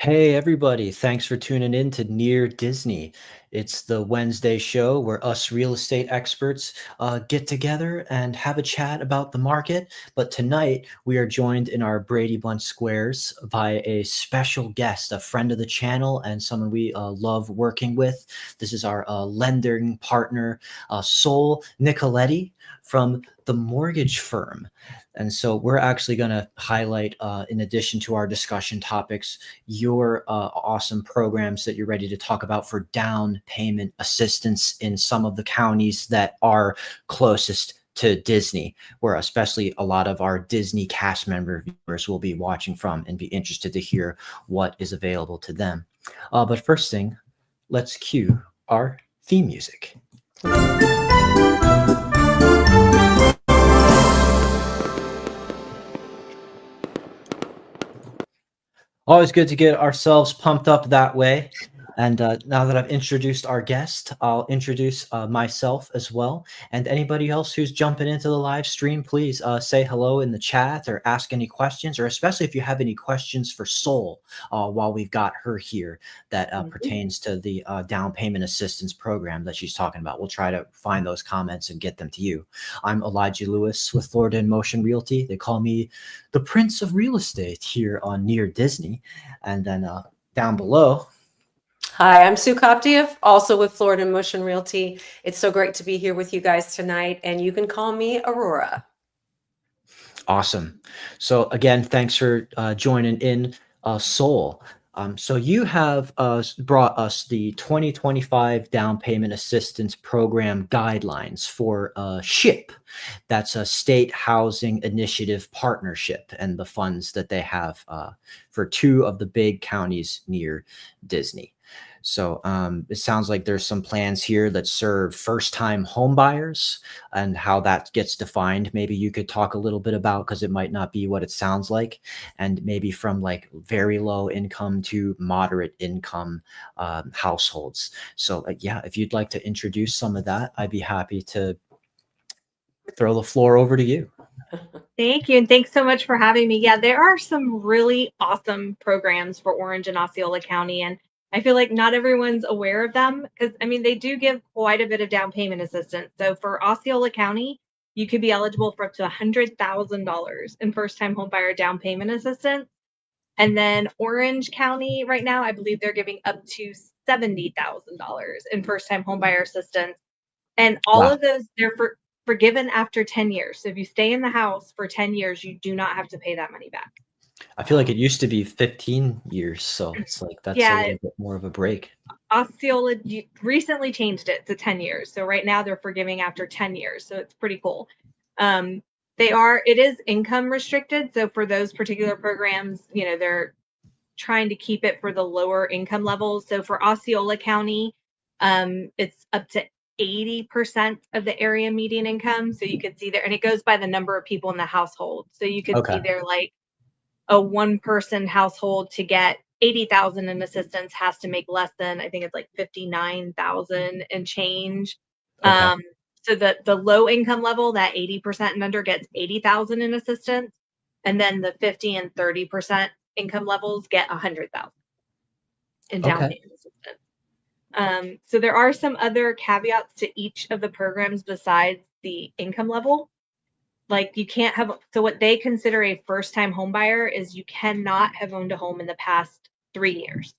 Hey, everybody. Thanks for tuning in to Near Disney. It's the Wednesday show where us real estate experts get together and have a chat about the market. But tonight, we are joined in our Brady Bunch Squares by a special guest, a friend of the channel, and someone we love working with. This is our lending partner, Sol Nicoletti from the mortgage firm. And so we're actually going to highlight, in addition to our discussion topics, your awesome programs that you're ready to talk about for down payment assistance in some of the counties that are closest to Disney, where especially a lot of our Disney cast member viewers will be watching from and be interested to hear what is available to them. But first thing, let's cue our theme music. Always good to get ourselves pumped up that way. And now that I've introduced our guest, I'll introduce myself as well. And anybody else who's jumping into the live stream, please say hello in the chat or ask any questions, or especially if you have any questions for Sol while we've got her here that pertains to the down payment assistance program that she's talking about. We'll try to find those comments and get them to you. I'm Elijah Lewis with Florida and Motion Realty. They call me the Prince of Real Estate here on Near Disney. And then down below. Hi, I'm Sue Koptiev, also with Florida Motion Realty. It's so great to be here with you guys tonight, and you can call me Aurora. Awesome. So again, thanks for joining in, Sol. So you have brought us the 2025 Down Payment Assistance Program guidelines for SHIP. That's a State Housing Initiative Partnership, and the funds that they have for two of the big counties near Disney. So it sounds like there's some plans here that serve first-time home buyers and how that gets defined. Maybe you could talk a little bit about, because it might not be what it sounds like, and maybe from like very low income to moderate income households. So yeah, if you'd like to introduce some of that, I'd be happy to throw the floor over to you. Thank you. And thanks so much for having me. Yeah, there are some really awesome programs for Orange and Osceola County. And I feel like not everyone's aware of them because, I mean, they do give quite a bit of down payment assistance. So for Osceola County, you could be eligible for up to $100,000 in first time homebuyer down payment assistance. And then Orange County, right now, I believe they're giving up to $70,000 in first time homebuyer assistance. And all Wow. of those, they're forgiven after 10 years. So if you stay in the house for 10 years, you do not have to pay that money back. I feel like it used to be 15 years, so it's like that's a Yeah, little bit more of a break. Osceola recently changed it to 10 years. So right now they're forgiving after 10 years. So it's pretty cool. It is income restricted. So for those particular programs, they're trying to keep it for the lower income levels. So for Osceola County, it's up to 80% of the area median income. So you could see there, and it goes by the number of people in the household. So you could see Okay. there like a one person household to get 80,000 in assistance has to make less than, I think it's like 59,000 and change. Okay. So the low income level, that 80% and under, gets 80,000 in assistance. And then the 50 and 30% income levels get 100,000 in down Okay. payment assistance. So there are some other caveats to each of the programs besides the income level. Like you can't have, so what they consider a first time home buyer is you cannot have owned a home in the past 3 years.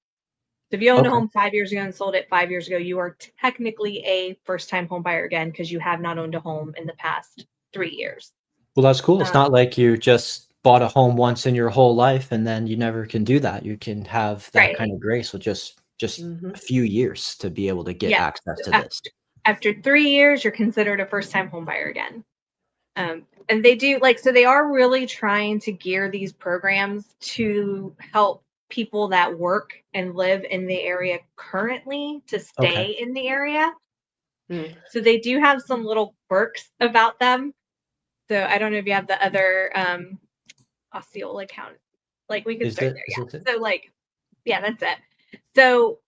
So if you owned a Okay. home 5 years ago and sold it 5 years ago, you are technically a first time home buyer again because you have not owned a home in the past 3 years. Well, that's cool. It's Um, not like you just bought a home once in your whole life and then you never can do that. You can have that kind right. of grace with just Mhm. a few years to be able to get Yeah. access So to this. after 3 years, you're considered a first time home buyer again. And they do so they are really trying to gear these programs to help people that work and live in the area currently to Okay. stay in the area. Mm. So they do have some little quirks about them. So I don't know if you have the other Osceola County. Like we could Is start it? there, Is it? yeah. So yeah, that's it. So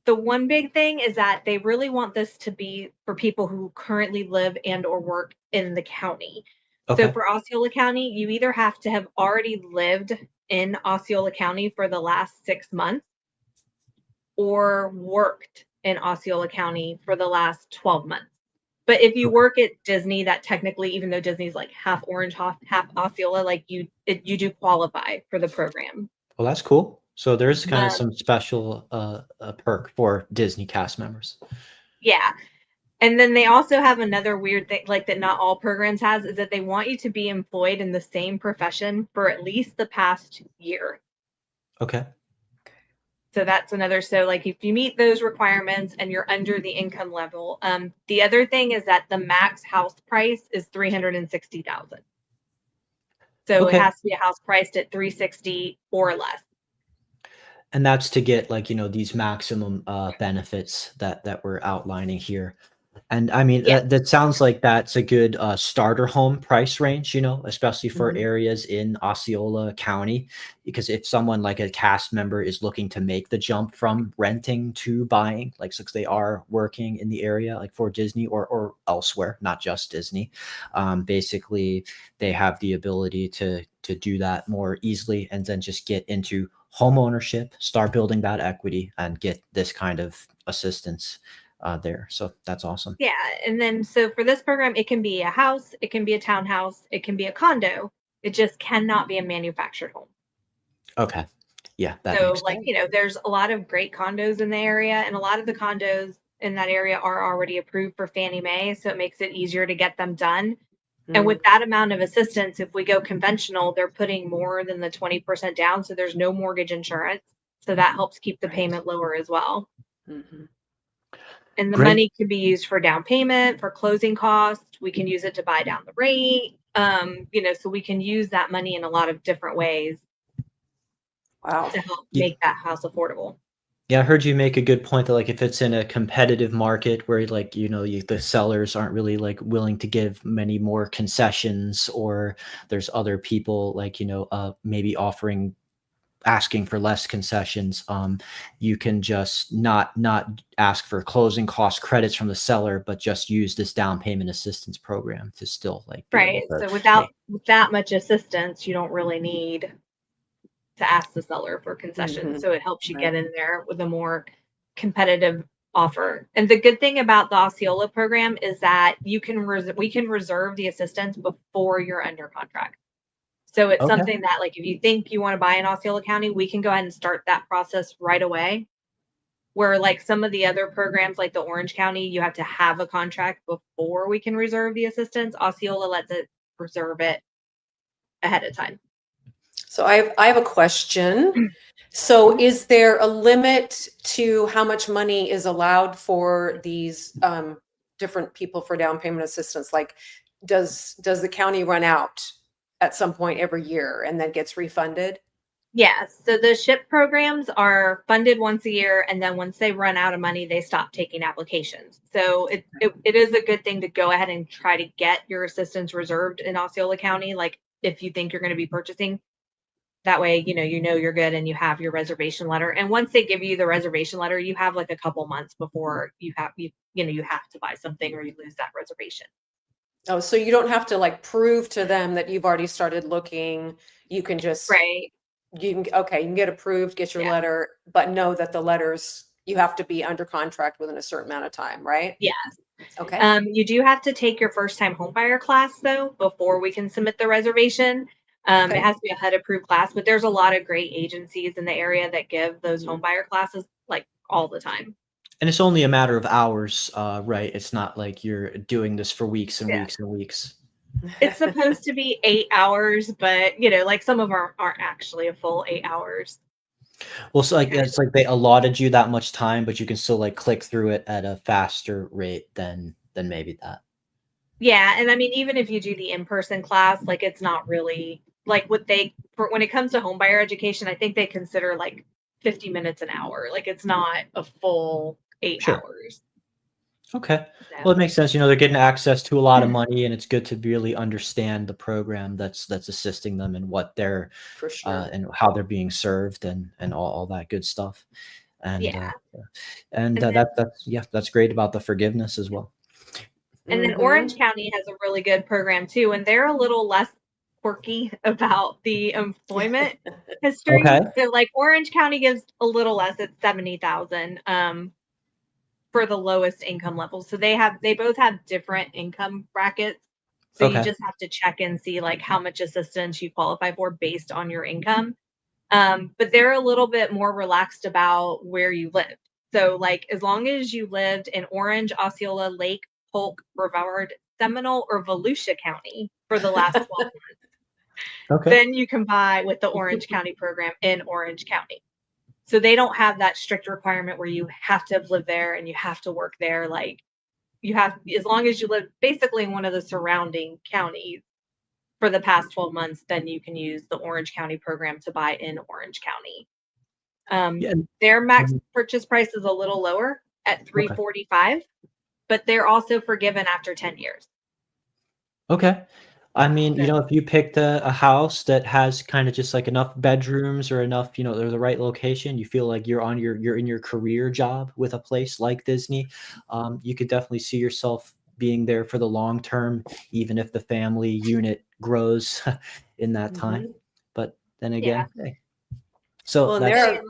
the one big thing is that they really want this to be for people who currently live and or work in the county. So Okay. for Osceola County, you either have to have already lived in Osceola County for the last 6 months or worked in Osceola County for the last 12 months. But if you work at Disney, that technically, even though Disney's like half Orange, half Osceola, like you do qualify for the program. Well, that's cool. So there's kind of Um, some special perk for Disney cast members. yeah. And then they also have another weird thing, like that not all programs has, is that they want you to be employed in the same profession for at least the past year. Okay. So that's another. So like if you meet those requirements and you're under the income level, the other thing is that the max house price is 360,000. So it Okay. has to be a house priced at 360 or less. And that's to get like, these maximum benefits that we're outlining here. And I mean, Yeah. that sounds like that's a good starter home price range, especially for Mhm. areas in Osceola County. Because if someone like a cast member is looking to make the jump from renting to buying, like since they are working in the area, like for Disney or elsewhere, not just Disney, basically they have the ability to do that more easily and then just get into home ownership, start building that equity, and get this kind of assistance there. So that's awesome. Yeah. And then so for this program, it can be a house, it can be a townhouse, it can be a condo. It just cannot be a manufactured home. Okay. Yeah, that So makes like, sense. there's a lot of great condos in the area, and a lot of the condos in that area are already approved for Fannie Mae. So it makes it easier to get them done. And Mm, with that amount of assistance, if we go conventional, they're putting more than the 20% down. So there's no mortgage insurance. So that helps keep the right. payment lower as well. Mhm. And the Great. money can be used for down payment, for closing costs. We can use it to buy down the rate. So we can use that money in a lot of different ways Wow. to help Yeah, make that house affordable. yeah, I heard you make a good point that like if it's in a competitive market where like the sellers aren't really like willing to give many more concessions, or there's other people like maybe offering asking for less concessions, you can just not ask for closing cost credits from the seller, but just use this down payment assistance program to still like be able Right. to So without make. that much assistance, you don't really need to ask the seller for concessions. Mhm. So it helps you Right. get in there with a more competitive offer. And the good thing about the Osceola program is that we can reserve the assistance before you're under contract. So it's Okay. something that like if you think you want to buy in Osceola County, we can go ahead and start that process right away. Where like some of the other programs like the Orange County, you have to have a contract before we can reserve the assistance. Osceola lets it reserve it ahead of time. So I have a question. So is there a limit to how much money is allowed for these different people for down payment assistance? Like, does the county run out at some point every year and then gets refunded? Yes. So the SHIP programs are funded once a year, and then once they run out of money, they stop taking applications. So it is a good thing to go ahead and try to get your assistance reserved in Osceola County. Like if you think you're going to be purchasing, that way, you're good and you have your reservation letter. And once they give you the reservation letter, you have like a couple months before you have to buy something or you lose that reservation. Oh, so you don't have to like prove to them that you've already started looking. You can just Right. okay, you can get approved, get your Yeah. letter, but know that the letters you have to be under contract within a certain amount of time, right? Yeah. Okay. You do have to take your first time homebuyer class though before we can submit the reservation. It Okay. has to be a HUD approved class, but there's a lot of great agencies in the area that give those Mhm. homebuyer classes like all the time. And it's only a matter of hours, right? It's not like you're doing this for weeks and Yeah. weeks and weeks. It's supposed to be 8 hours, but like some of them aren't actually a full 8 hours. Well, so like Okay. it's like they allotted you that much time, but you can still like click through it at a faster rate than maybe that. Yeah, and I mean, even if you do the in-person class, like it's not really like for when it comes to homebuyer education, I think they consider like 50 minutes an hour. Like it's not a full eight Sure. hours. Okay. Well, it So makes sense. They're getting access to a lot of money, and it's good to really understand the program that's assisting them and what they're For sure. and how they're being served and all that good stuff. And yeah. And then that's great about the forgiveness as well. Orange Mhm. County has a really good program too, and they're a little less quirky about the employment history. Okay. So like Orange County gives a little less, it's 70,000 for the lowest income level. So they both have different income brackets. So you Okay. just have to check and see like how much assistance you qualify for based on your income. But they're a little bit more relaxed about where you live. So like as long as you lived in Orange, Osceola, Lake, Polk, Brevard, Seminole, or Volusia County for the last 12 months, Okay. then you can buy with the Orange County program in Orange County. So they don't have that strict requirement where you have to have lived there and you have to work there. Like you have, as long as you live basically in one of the surrounding counties for the past 12 months, then you can use the Orange County program to buy in Orange County. Yeah. Their max purchase price is a little lower at Okay. 345, but they're also forgiven after 10 years. Okay. I mean, So, if you picked a house that has kind of just like enough bedrooms or enough, they're the right location, you feel like you're in your career job with a place like Disney, you could definitely see yourself being there for the long term, even if the family unit grows in that time. But then yeah. again, hey, so Well, and that's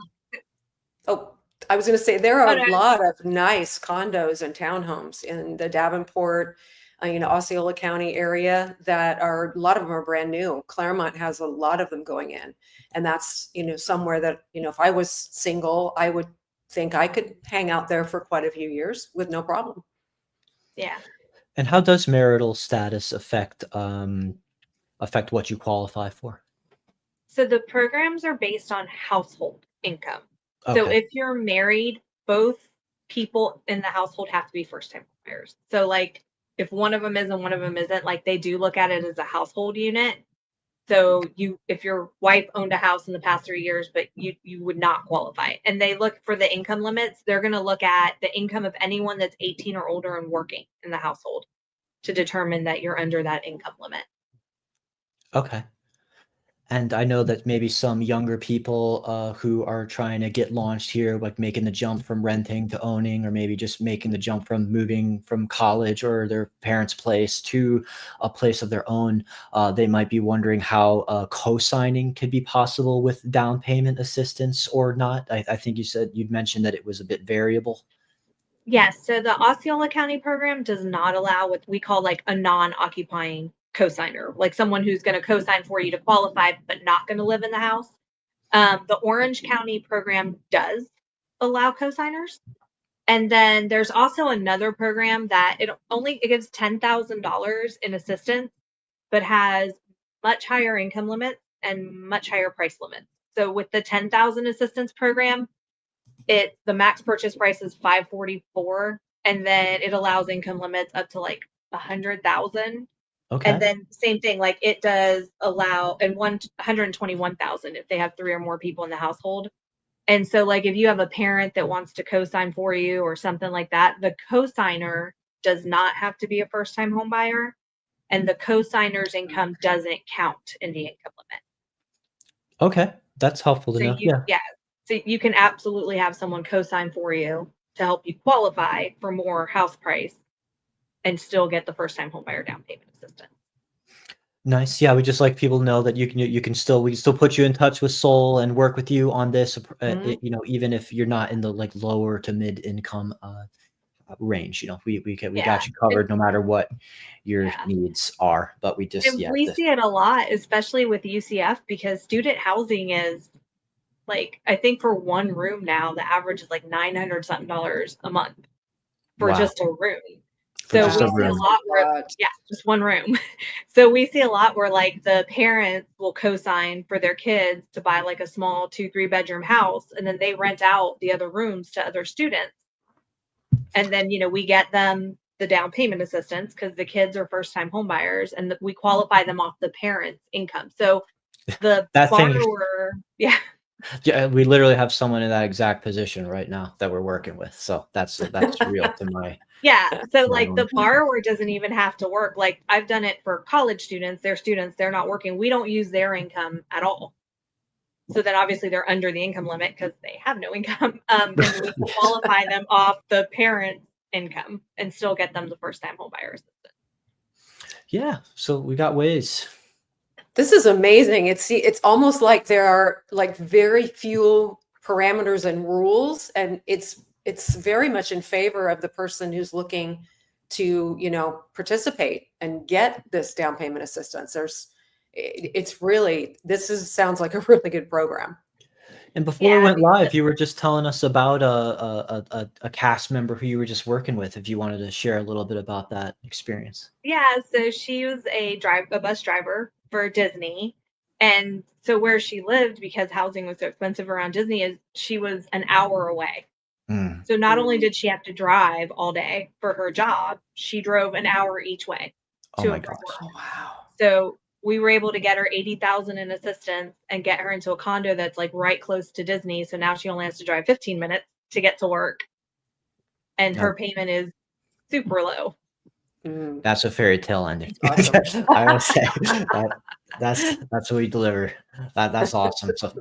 I was going to say there Oh, are no. a lot of nice condos and townhomes in the Davenport, Osceola County area that are, a lot of them are brand new. Claremont has a lot of them going in. And that's, somewhere that, if I was single, I would think I could hang out there for quite a few years with no problem. Yeah. And how does marital status affect what you qualify for? So the programs are based on household income. So Okay. if you're married, both people in the household have to be first time buyers. So like if one of them is and one of them isn't, like they do look at it as a household unit. So if your wife owned a house in the past 3 years, but you would not qualify. And they look for the income limits, they're going to look at the income of anyone that's 18 or older and working in the household to determine that you're under that income limit. Okay. And I know that maybe some younger people who are trying to get launched here, like making the jump from renting to owning, or maybe just making the jump from moving from college or their parents' place to a place of their own, they might be wondering how co-signing could be possible with down payment assistance or not. I think you'd mentioned that it was a bit variable. Yes, so the Osceola County program does not allow what we call like a non-occupying cosigner, like someone who's going to cosign for you to qualify but not going to live in the house. The Orange County program does allow cosigners. And then there's also another program that it gives $10,000 in assistance, but has much higher income limits and much higher price limits. So with the 10,000 assistance program, the max purchase price is 544, and then it allows income limits up to like 100,000. Okay. And then same thing, like it does allow 121,000 if they have 3 or more people in the household. And so like if you have a parent that wants to co-sign for you or something like that, the co-signer does not have to be a first-time home buyer, and the co-signer's income doesn't count in the income limit. Okay. That's helpful to So know. Yeah. So you can absolutely have someone co-sign for you to help you qualify for more house price and still get the first-time home buyer down payment assistance. Nice. Yeah, we just like people to know that we can still put you in touch with Sol and work with you on this, even if you're not in the like lower to mid income range. We got you covered no matter what your needs are. But we just And we see it a lot, especially with UCF, because student housing is like, I think for one room now, the average is like $900 something a month for wow. just a room. For So just we a see a room. lot where, just one room. So we see a lot where like the parents will co-sign for their kids to buy like a small 2-3 bedroom house, and then they rent out the other rooms to other students. And then, we get them the down payment assistance because the kids are first time home buyers, and we qualify them off the parents' income. So the That thing, borrower, yeah, we literally have someone in that exact position right now that we're working with. So that's real to my. Yeah. So my like own. the borrower doesn't even have to work. Like I've done it for college students, they're not working. We don't use their income at all. So then obviously they're under the income limit because they have no income. And we qualify them off the parent's income and still get them the first time home buyer assistance. Yeah. So we got ways. This is amazing. It's almost like there are like very few parameters and rules, and it's very much in favor of the person who's looking to, participate and get this down payment assistance. Sounds like a really good program. And before we Yeah, went live, you were just telling us about a cast member who you were just working with. If you wanted to share a little bit about that experience. yeah. So she was a bus driver for Disney. And so where she lived, because housing was so expensive around Disney, is she was an hour away. Mm. So not only did she have to drive all day for her job, she drove an hour each way Oh to my and from gosh. work. Oh, wow. So we were able to get her 80,000 in assistance and get her into a condo that's like right close to Disney. So now she only has to drive 15 minutes to get to work, and her payment is super low. That's a fairy tale ending. Awesome. I would say that's what we deliver. That's awesome. So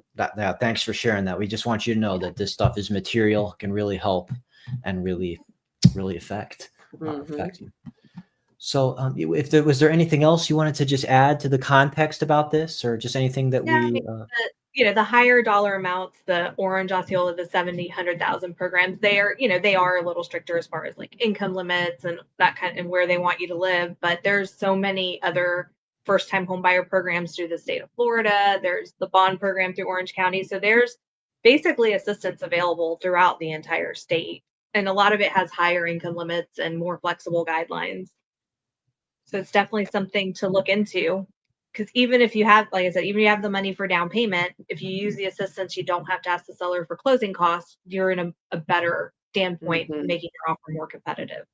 thanks for sharing that. We just want you to know that this stuff is material, can really help, and really affect you. So, was there anything else you wanted to just add to the context about this, or just anything that Yeah, I we? mean, the higher dollar amounts, the Orange, Osceola, the 70, 100,000 programs, they are a little stricter as far as like income limits and that kind, and where they want you to live. But there's so many other first time home buyer programs through the state of Florida. There's the bond program through Orange County. So there's basically assistance available throughout the entire state. And a lot of it has higher income limits and more flexible guidelines. So it's definitely something to look into. Because even if you have, like I said, even if you have the money for down payment, if you use the assistance, you don't have to ask the seller for closing costs. You're in a better standpoint, making your offer more competitive.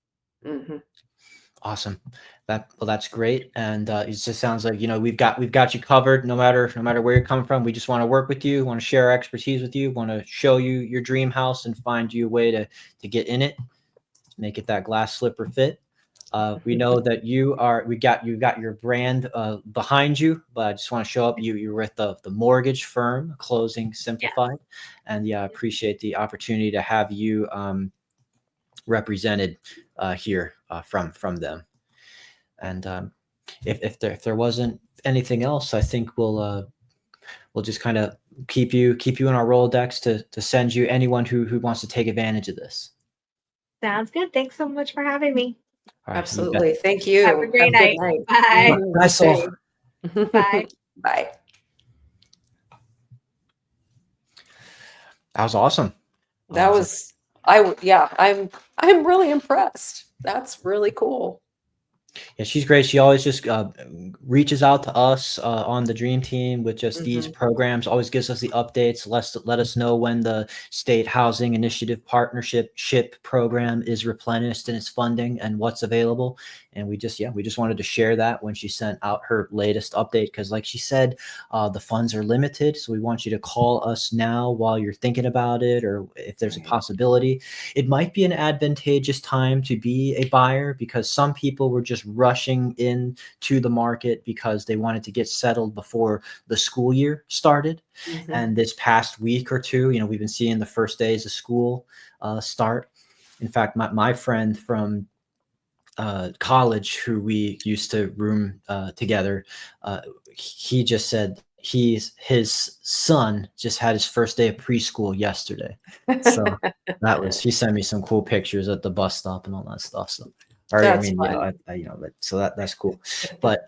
Awesome. That's great. And it just sounds like, we've got you covered no matter where you're coming from. We just want to work with you, want to share our expertise with you, want to show you your dream house and find you a way to get in it, make it that glass slipper fit. We know that you got your brand behind you, but I just want to show up. You're with the mortgage firm, Closing Simplified. And I appreciate the opportunity to have you represented here from them. And if there wasn't anything else, I think we'll just kind of keep you in our Rolodex to send you anyone who wants to take advantage of this. Sounds good. Thanks so much for having me. All right, Absolutely. Thank you. Have a great night. Bye. Bye, Sol. Bye. Bye. That was awesome. I'm really impressed. That's really cool. Yeah, she's great. She always just reaches out to us on the Dream Team with just these programs, always gives us the updates, let us know when the State Housing Initiative Partnership SHIP program is replenished in its funding and what's available. And we just wanted to share that when she sent out her latest update, because like she said, the funds are limited. So we want you to call us now while you're thinking about it, or if there's a possibility. It might be an advantageous time to be a buyer, because some people were just rushing into the market because they wanted to get settled before the school year started. And this past week or two, we've been seeing the first days of school start. In fact, my friend from college, who we used to room together, he just said his son just had his first day of preschool yesterday. So he sent me some cool pictures at the bus stop and all that stuff. So that's cool. But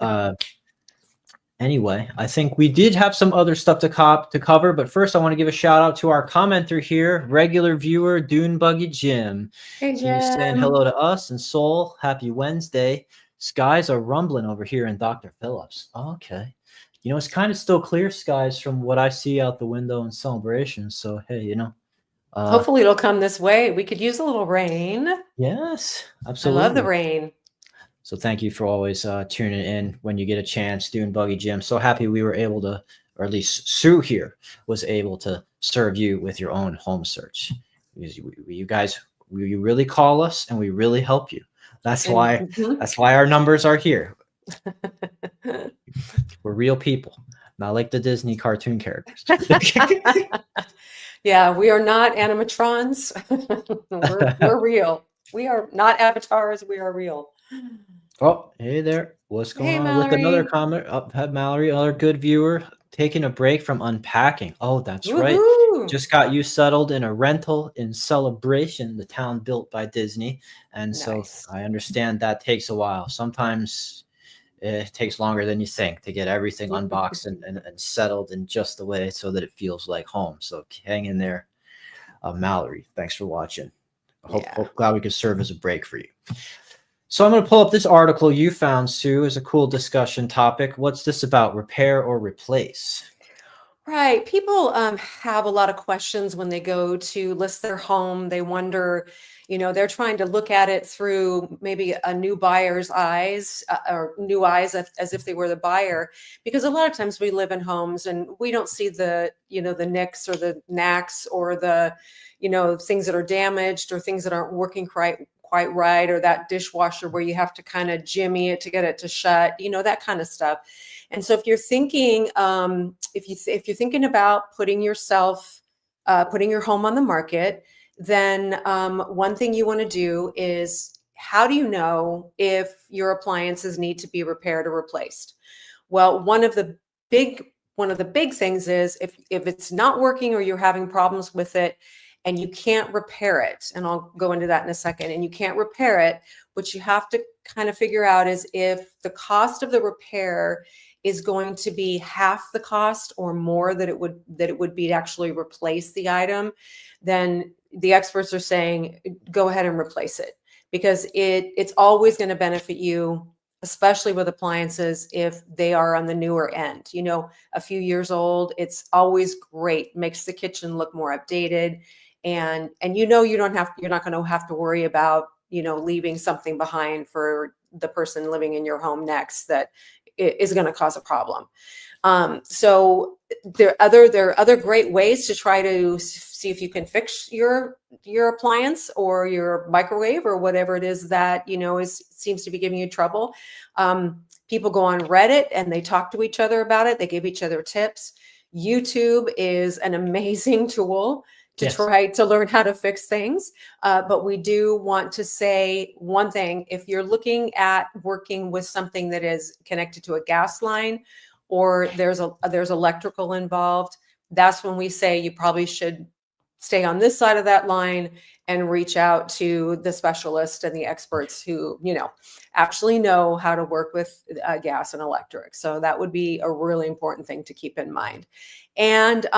anyway, I think we did have some other stuff to cover, but first I want to give a shout out to our commenter here, regular viewer Dune Buggy Jim. Hey, Jim. He's saying hello to us and Sol. Happy Wednesday. Skies are rumbling over here in Dr. Phillips. Okay. It's kind of still clear skies from what I see out the window in Celebration. So, hey, hopefully it'll come this way. We could use a little rain. Yes, absolutely. I love the rain. So thank you for always tuning in when you get a chance, Dune Buggy Jim. So happy we were able to, or at least Sue here was able to serve you with your own home search. You guys, you really call us and we really help you. That's why our numbers are here. We're real people, not like the Disney cartoon characters. Yeah, we are not animatrons. we're real. We are not avatars. We are real. Oh, hey there. What's going Hey, on with another Mallory. comment? Mallory, another good viewer, taking a break from unpacking. Oh, that's right. Woohoo! Just got you settled in a rental in Celebration, the town built by Disney. And so Nice. I understand that takes a while. Sometimes it takes longer than you think to get everything unboxed and settled in just the way so that it feels like home. So hang in there. Mallory, thanks for watching. Yeah. Glad we could serve as a break for you. So I'm going to pull up this article you found, Sue, as a cool discussion topic. What's this about? Repair or replace? Right. People have a lot of questions when they go to list their home. They wonder, they're trying to look at it through maybe a new buyer's eyes or new eyes as if they were the buyer. Because a lot of times we live in homes and we don't see the nicks or the knacks or the, things that are damaged or things that aren't working quite right, or that dishwasher where you have to kind of jimmy it to get it to shut, that kind of stuff. And so if you're thinking, if you're thinking about putting your home on the market, then one thing you want to do is, how do you know if your appliances need to be repaired or replaced? Well, one of the big things is, if it's not working or you're having problems with it and you can't repair it, and I'll go into that in a second, and you can't repair it, what you have to kind of figure out is if the cost of the repair is going to be half the cost or more that it would be to actually replace the item, then the experts are saying go ahead and replace it, because it's always going to benefit you, especially with appliances, if they are on the newer end. A few years old, it's always great, makes the kitchen look more updated, and you're not going to have to worry about leaving something behind for the person living in your home next that is going to cause a problem. So there are other great ways to try to see if you can fix your appliance or your microwave or whatever it is that seems to be giving you trouble. People go on Reddit and they talk to each other about it. They give each other tips. YouTube is an amazing tool to Yes. try to learn how to fix things. But we do want to say one thing: if you're looking at working with something that is connected to a gas line, or there's electrical involved, that's when we say you probably should stay on this side of that line and reach out to the specialist and the experts who actually know how to work with gas and electric. So that would be a really important thing to keep in mind. And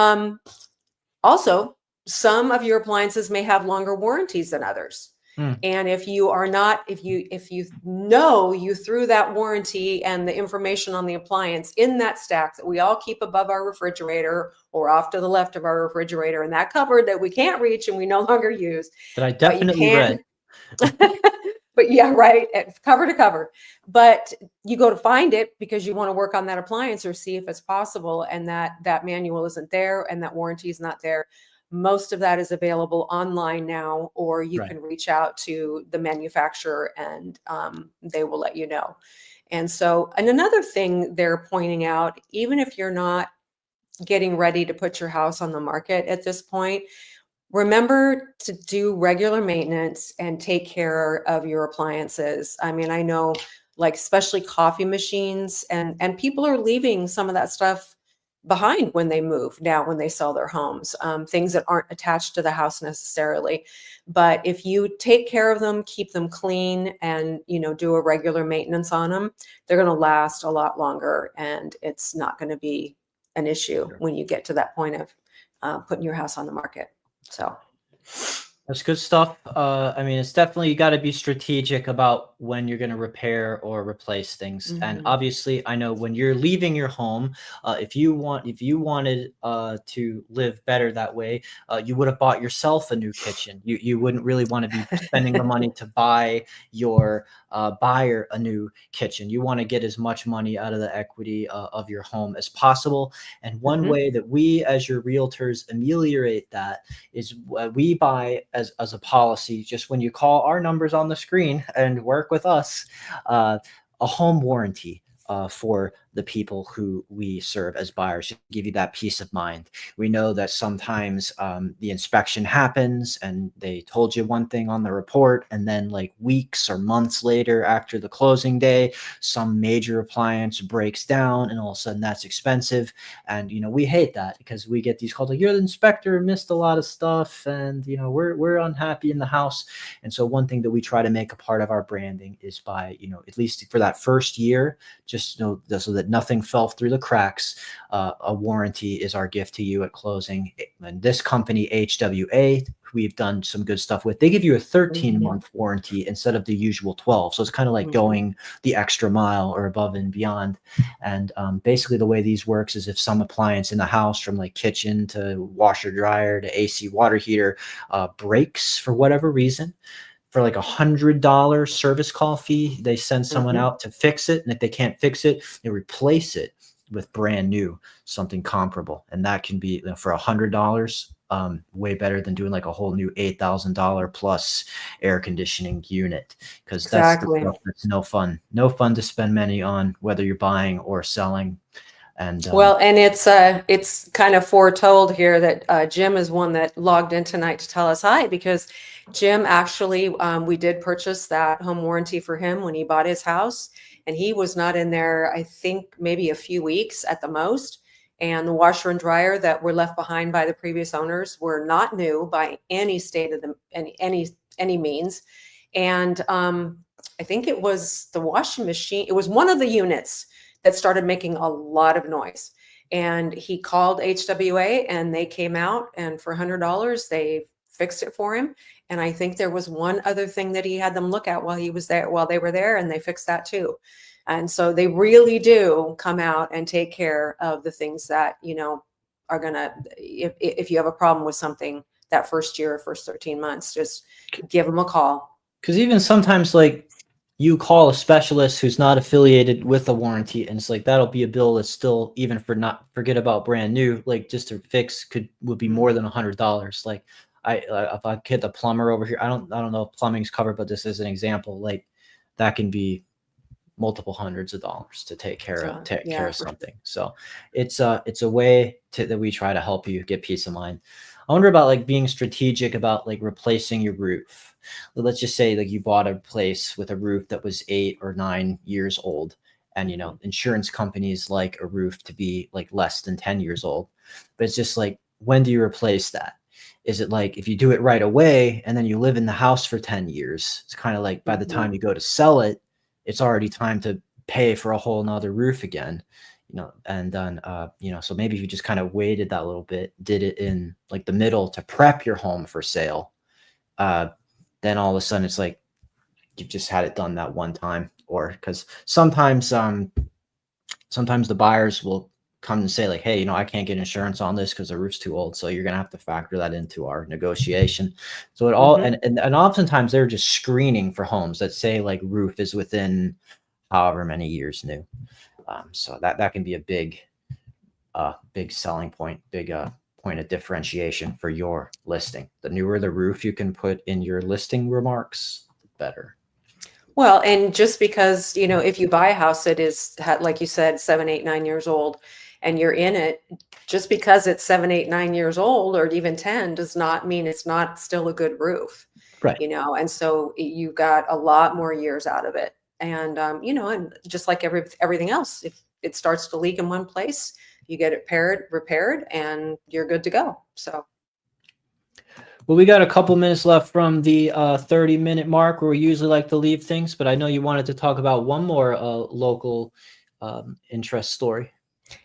also, some of your appliances may have longer warranties than others. Mm. And if you threw that warranty and the information on the appliance in that stack that we all keep above our refrigerator or off to the left of our refrigerator in that cupboard that we can't reach and we no longer use, That I but you definitely can't. read. But yeah, right, cover to cover. But you go to find it because you want to work on that appliance or see if it's possible, and that manual isn't there and that warranty is not there. Most of that is available online now, or you Right. can reach out to the manufacturer and they will let you know. And another thing they're pointing out, even if you're not getting ready to put your house on the market at this point, remember to do regular maintenance and take care of your appliances. I mean, I know, like, especially coffee machines, and people are leaving some of that stuff behind when they move now, when they sell their homes, things that aren't attached to the house necessarily. But if you take care of them, keep them clean, and do a regular maintenance on them, they're going to last a lot longer, and it's not going to be an issue when you get to that point of putting your house on the market. So That's good stuff. I mean, it's definitely, you got to be strategic about when you're going to repair or replace things. And mhm. obviously, I know when you're leaving your home, if you wanted to live better that way, you would have bought yourself a new kitchen. You wouldn't really want to be spending the money to buy your buyer a new kitchen. You want to get as much money out of the equity of your home as possible. And one Mhm. way that we, as your realtors, ameliorate that is we buy as a policy, just when you call our numbers on the screen and work with us, a home warranty for the people who we serve as buyers, to give you that peace of mind. We know that sometimes the inspection happens and they told you one thing on the report, and then like weeks or months later after the closing day, some major appliance breaks down and all of a sudden that's expensive. And, we hate that because we get these calls like, you're the inspector, missed a lot of stuff, and, we're unhappy in the house. And so one thing that we try to make a part of our branding is by, at least for that first year, just so that nothing fell through the cracks, a warranty is our gift to you at closing. And this company, HWA, we've done some good stuff with, they give you a 13-month warranty instead of the usual 12. So it's kind of like going the extra mile or above and beyond. And basically the way these works is if some appliance in the house, from like kitchen to washer dryer to AC water heater, breaks for whatever reason, for like $100 service call fee, they send someone out to fix it. And if they can't fix it, they replace it with brand new, something comparable. And that can be, for $100, way better than doing like a whole new $8,000 plus air conditioning unit. Because that's the stuff that's no fun to spend money on, whether you're buying or selling. And well, and it's kind of foretold here that Jim is one that logged in tonight to tell us hi, because Jim actually, we did purchase that home warranty for him when he bought his house, and he was not in there, I think maybe a few weeks at the most. And the washer and dryer that were left behind by the previous owners were not new by any state of any means. And I think it was the washing machine. It was one of the units that started making a lot of noise. And he called HWA and they came out, and for $100, they fixed it for him. And I think there was one other thing that he had them look at while they were there, and they fixed that too. And so they really do come out and take care of the things that, are gonna, if you have a problem with something that first year or first 13 months, just give them a call. Because even sometimes, like, you call a specialist who's not affiliated with a warranty, and it's like, that'll be a bill that's still, even for not, forget about brand new, like just to fix would be more than $100. Like if I get the plumber over here, I don't know if plumbing's covered, but this is an example, like that can be multiple hundreds of dollars to take care of something. So it's a way that we try to help you get peace of mind. I wonder about like being strategic about like replacing your roof. Let's just say like you bought a place with a roof that was 8 or 9 years old, and insurance companies like a roof to be like less than 10 years old. But it's just like, when do you replace that? Is it like if you do it right away and then you live in the house for 10 years, it's kind of like by the time you go to sell it, it's already time to pay for a whole nother roof again, and then, so maybe if you just kind of waited that little bit, did it in like the middle to prep your home for sale, then all of a sudden it's like, you've just had it done that one time. Or because sometimes the buyers will come and say like, hey, I can't get insurance on this because the roof's too old. So you're going to have to factor that into our negotiation. So it all, and oftentimes they're just screening for homes that say like roof is within however many years new. So that can be a big selling point, big point of differentiation for your listing. The newer the roof you can put in your listing remarks, the better. Well, and just because, if you buy a house that is, like you said, 7, 8, 9 years old, and you're in it, just because it's 7, 8, 9 years old, or even 10, does not mean it's not still a good roof. Right. And so you got a lot more years out of it. And, and just like everything else, if it starts to leak in one place, you get it repaired, and you're good to go. So. Well, we got a couple minutes left from the 30-minute mark where we usually like to leave things, but I know you wanted to talk about one more local interest story.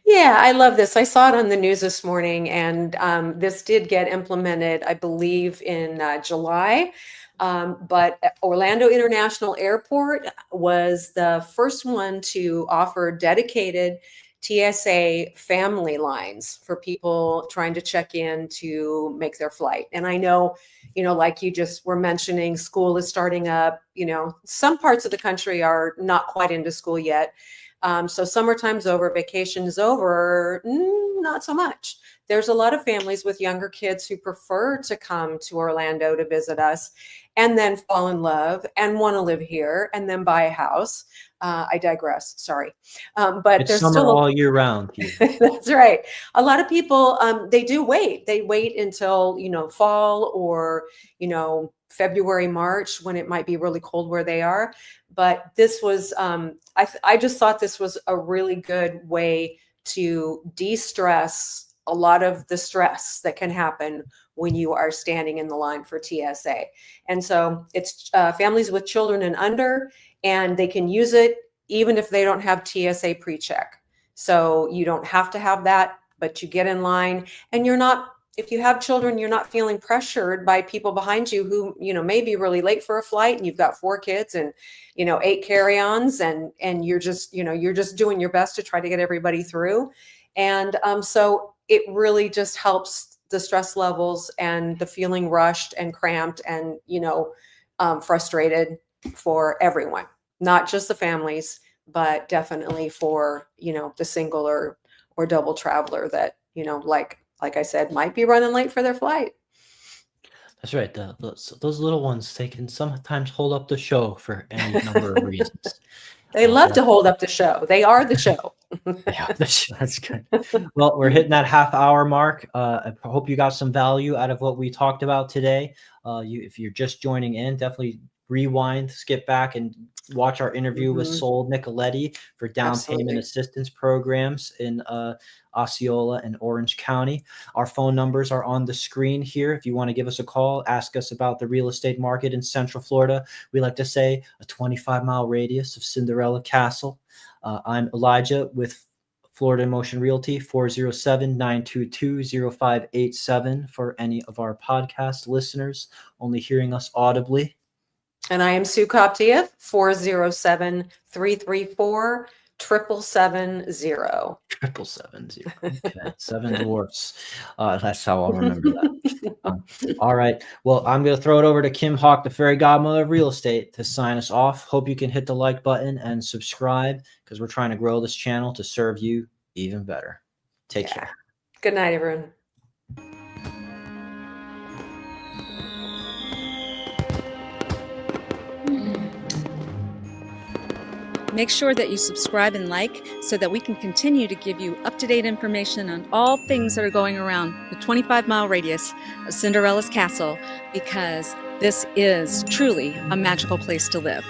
Yeah, I love this. I saw it on the news this morning, and this did get implemented, I believe, in July. But Orlando International Airport was the first one to offer dedicated TSA family lines for people trying to check in to make their flight. And I know, like you just were mentioning, school is starting up. Some parts of the country are not quite into school yet. So summertime's over, vacation is over, not so much. There's a lot of families with younger kids who prefer to come to Orlando to visit us. and then fall in love and want to live here and then buy a house. I digress. Sorry. But It's there's summer still all year round here. that's right. A lot of people, they do wait. They wait until, fall or, February, March, when it might be really cold where they are. But this was, I just thought this was a really good way to de-stress a lot of the stress that can happen when you are standing in the line for TSA. And so it's families with children and under, and they can use it even if they don't have TSA pre-check. So you don't have to have that, but you get in line, and you're not, if you have children, you're not feeling pressured by people behind you who, may be really late for a flight, and you've got 4 kids and, 8 carry-ons, and you're just, you're just doing your best to try to get everybody through. And so it really just helps the stress levels and the feeling rushed and cramped and, frustrated for everyone, not just the families, but definitely for, the single or double traveler that, like I said, might be running late for their flight. That's right. Those little ones, they can sometimes hold up the show for any number of reasons. They love But to hold up the show. They are the show. yeah, that's good. Well, we're hitting that half-hour mark. I hope you got some value out of what we talked about today. If you're just joining in, definitely rewind, skip back, and watch our interview with Sol Nicoletti for down payment assistance programs in Osceola and Orange County. Our phone numbers are on the screen here. If you want to give us a call, ask us about the real estate market in Central Florida. We like to say a 25-mile radius of Cinderella Castle. I'm Elijah with Florida Motion Realty, 407-922-0587 for any of our podcast listeners only hearing us audibly. And I am Sue Koptia, 407-334-7770. 770. Okay, 7 dwarfs. That's how I'll remember that. All right. Well, I'm going to throw it over to Kim Hawk, the fairy godmother of real estate, to sign us off. Hope you can hit the like button and subscribe, because we're trying to grow this channel to serve you even better. Take care. Good night, everyone. Make sure that you subscribe and like so that we can continue to give you up-to-date information on all things that are going around the 25-mile radius of Cinderella's castle, because this is truly a magical place to live.